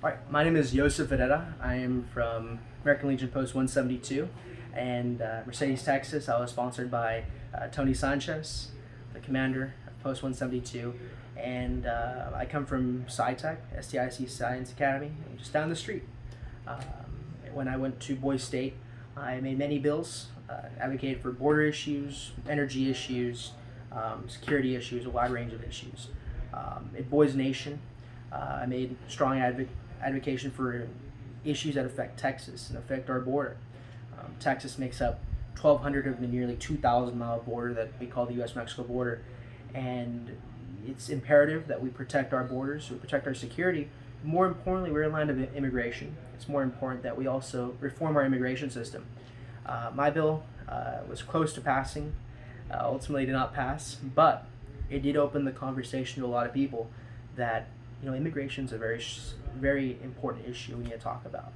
All right, my name is Joseph Videtta. I am from American Legion Post 172 and Mercedes, Texas. I was sponsored by Tony Sanchez, the commander of Post 172, and I come from SciTech, STIC Science Academy, just down the street. Um, when I went to Boise State, I made many bills, advocated for border issues, energy issues, security issues, a wide range of issues. At Boys Nation, I made strong advocacy for issues that affect Texas and affect our border. Texas makes up 1,200 of the nearly 2,000-mile border that we call the U.S.-Mexico border, and it's imperative that we protect our borders, we protect our security. More importantly, we're a land of immigration. It's more important that we also reform our immigration system. My bill was close to passing, ultimately did not pass, but it did open the conversation to a lot of people that immigration is a very important issue we need to talk about.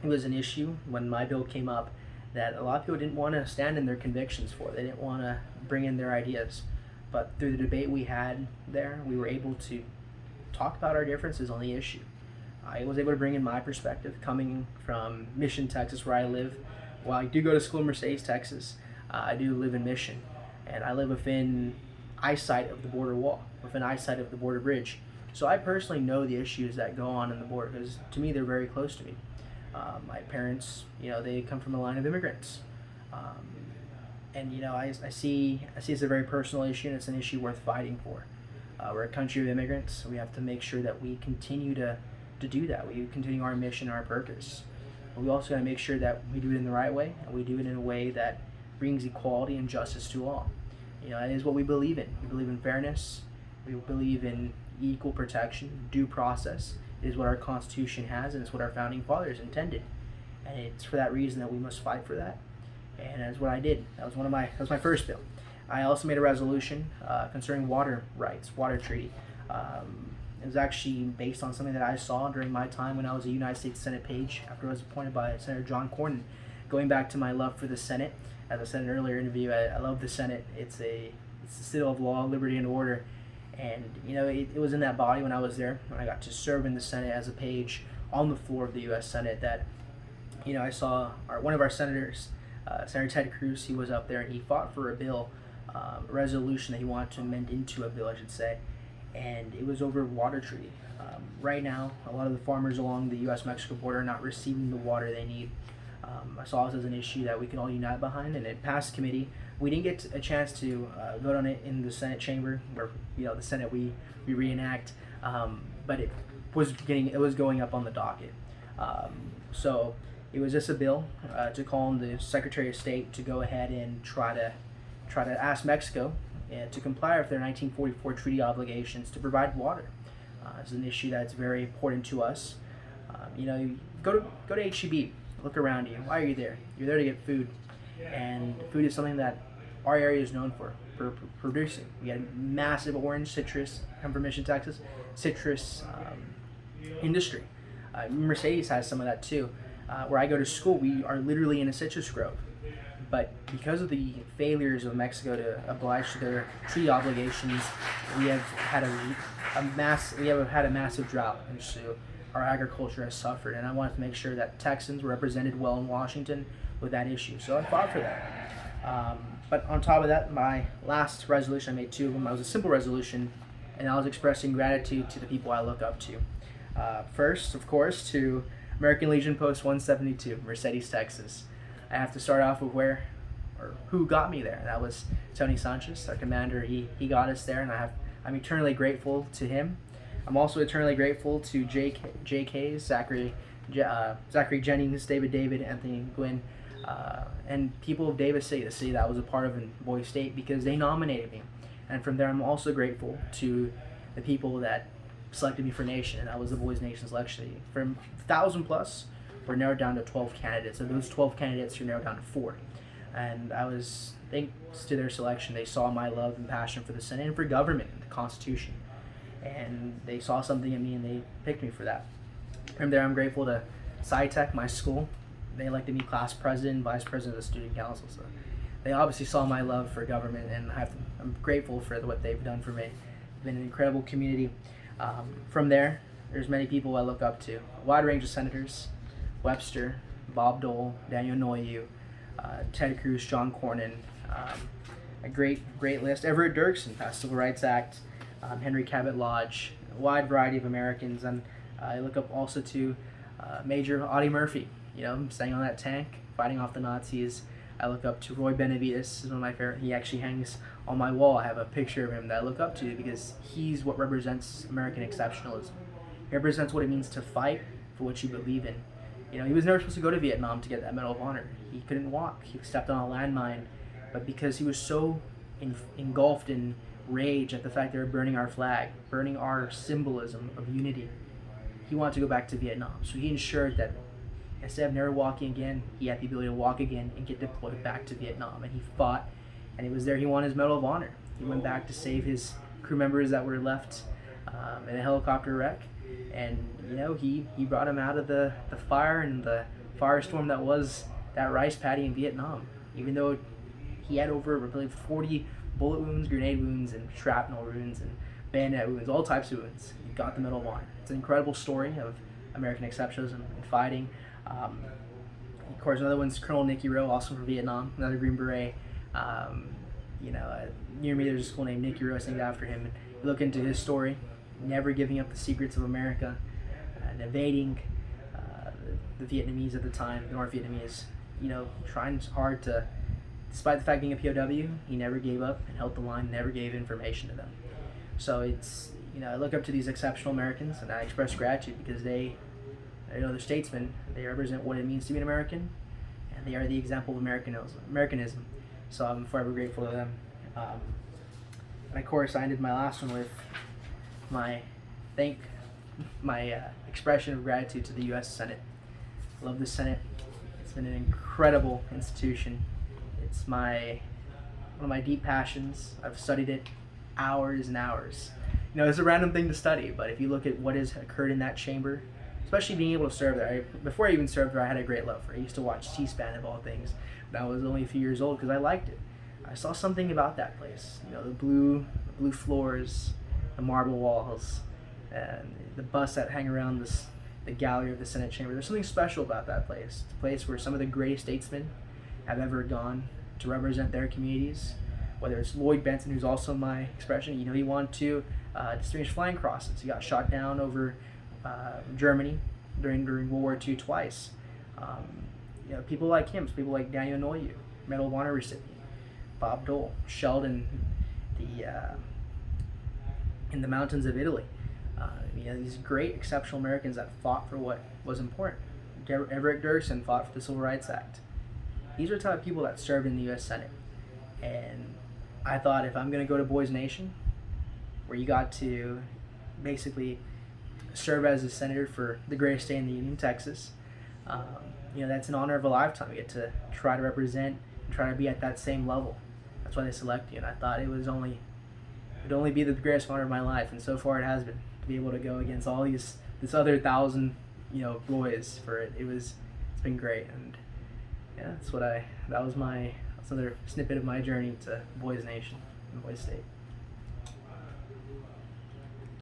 It was an issue when my bill came up that a lot of people didn't want to stand in their convictions for. They didn't want to bring in their ideas. But through the debate we had there, we were able to talk about our differences on the issue. I was able to bring in my perspective coming from Mission, Texas, where I live. While I do go to school in Mercedes, Texas, I do live in Mission, and I live within eyesight of the border wall, within eyesight of the border bridge. So I personally know the issues that go on in the border because to me they're very close to me. My parents, they come from a line of immigrants, and I see it's a very personal issue, and it's an issue worth fighting for. We're a country of immigrants. So we have to make sure that we continue to do that. We continue our mission, our purpose. But we also got to make sure that we do it in the right way, and we do it in a way that brings equality and justice to all. That is what we believe in. We believe in fairness. We believe in equal protection, due process. It is what our Constitution has, and it's what our founding fathers intended. And it's for that reason that we must fight for that. And that's what I did. That was my first bill. I also made a resolution concerning water rights, water treaty. It was actually based on something that I saw during my time when I was a United States Senate page after I was appointed by Senator John Cornyn. Going back to my love for the Senate, as I said in an earlier interview, I love the Senate. It's the citadel of law, liberty, and order. And it was in that body when I was there, when I got to serve in the Senate as a page on the floor of the U.S. Senate, that I saw one of our senators, Senator Ted Cruz. He was up there and he fought for a bill, a resolution that he wanted to amend into a bill, I should say, and it was over water treaty. Right now, a lot of the farmers along the U.S.-Mexico border are not receiving the water they need. I saw this as an issue that we can all unite behind, and it passed committee. We didn't get a chance to vote on it in the Senate chamber, where the Senate we reenact, but it was going up on the docket. So it was just a bill to call on the Secretary of State to go ahead and try to ask Mexico to comply with their 1944 treaty obligations to provide water. It's an issue that's very important to us. You go to HEB, look around you. Why are you there? You're there to get food, and food is something that our area is known for producing. We had massive orange citrus come from Mission, Texas, citrus industry. Mercedes has some of that too. Where I go to school, we are literally in a citrus grove. But because of the failures of Mexico to oblige to their treaty obligations, we have had a massive drought, and so our agriculture has suffered. And I wanted to make sure that Texans were represented well in Washington with that issue, so I fought for that. But on top of that, my last resolution, I made two of them. It was a simple resolution, and I was expressing gratitude to the people I look up to. First, of course, to American Legion Post 172, Mercedes, Texas. I have to start off with who got me there. That was Tony Sanchez, our commander. He got us there, and I'm eternally grateful to him. I'm also eternally grateful to JK, Zachary Jennings, David, Anthony Gwynn, and people of Davis City, the city that I was a part of in Boise State, because they nominated me. And from there, I'm also grateful to the people that selected me for Nation, and that was the Boys Nation selection. From 1,000 plus, we're narrowed down to 12 candidates. And those 12 candidates are narrowed down to 4. And thanks to their selection, they saw my love and passion for the Senate and for government and the Constitution. And they saw something in me, and they picked me for that. From there, I'm grateful to SciTech, my school. They elected me class president and vice president of the student council. So they obviously saw my love for government, and I'm grateful for what they've done for me. It's been an incredible community. From there, there's many people I look up to. A wide range of senators: Webster, Bob Dole, Daniel Inouye, Ted Cruz, John Cornyn. A great list. Everett Dirksen passed the Civil Rights Act. Henry Cabot Lodge. A wide variety of Americans, and I look up also to Major Audie Murphy. Staying on that tank, fighting off the Nazis. I look up to Roy Benavides. Is one of my favorite. He actually hangs on my wall. I have a picture of him that I look up to because he's what represents American exceptionalism. He represents what it means to fight for what you believe in. He was never supposed to go to Vietnam to get that Medal of Honor. He couldn't walk. He stepped on a landmine, but because he was so engulfed in rage at the fact they were burning our flag, burning our symbolism of unity, he wanted to go back to Vietnam. So he ensured that instead of never walking again, he had the ability to walk again and get deployed back to Vietnam. And he fought, and it was there he won his Medal of Honor. He went back to save his crew members that were left in a helicopter wreck. And, he brought him out of the fire and the firestorm that was that rice paddy in Vietnam. Even though he had over, I believe, 40 bullet wounds, grenade wounds, and shrapnel wounds, and bayonet wounds, all types of wounds. He got the Medal of Honor. It's an incredible story of American exceptionalism and fighting. Of course, another one's Colonel Nicky Rowe, also from Vietnam, another Green Beret. Near me there's a school named Nicky Rowe, it's named after him. And you look into his story, never giving up the secrets of America, and evading the Vietnamese at the time, the North Vietnamese, trying hard to, despite the fact being a POW, he never gave up and held the line, never gave information to them. So it's, I look up to these exceptional Americans, and I express gratitude because they're statesmen. They represent what it means to be an American, and they are the example of Americanism. So I'm forever grateful to them. And of course, I ended my last one with my expression of gratitude to the U.S. Senate. I love the Senate. It's been an incredible institution. It's one of my deep passions. I've studied it hours and hours. It's a random thing to study, but if you look at what has occurred in that chamber, especially being able to serve there. Before I even served there, I had a great love for it. I used to watch C-SPAN of all things when I was only a few years old because I liked it. I saw something about that place. The blue floors, the marble walls, and the busts that hang around the gallery of the Senate chamber. There's something special about that place. It's a place where some of the greatest statesmen have ever gone to represent their communities. Whether it's Lloyd Benson, who's also my expression, he wanted to distinguish flying crosses. He got shot down over Germany during World War II twice. People like him, people like Daniel Inouye, Medal of Honor recipient, Bob Dole, shelled in the mountains of Italy. These great, exceptional Americans that fought for what was important. Everett Dirksen fought for the Civil Rights Act. These are the type of people that served in the U.S. Senate. And I thought, if I'm going to go to Boys Nation, where you got to basically serve as a senator for the greatest state in the Union, Texas, that's an honor of a lifetime. You get to try to represent and try to be at that same level. That's why they select you. And I thought it would only be the greatest honor of my life, and so far it has been, to be able to go against all this other 1,000 boys for it. It's been great. And yeah, that's another snippet of my journey to Boys Nation and Boys State.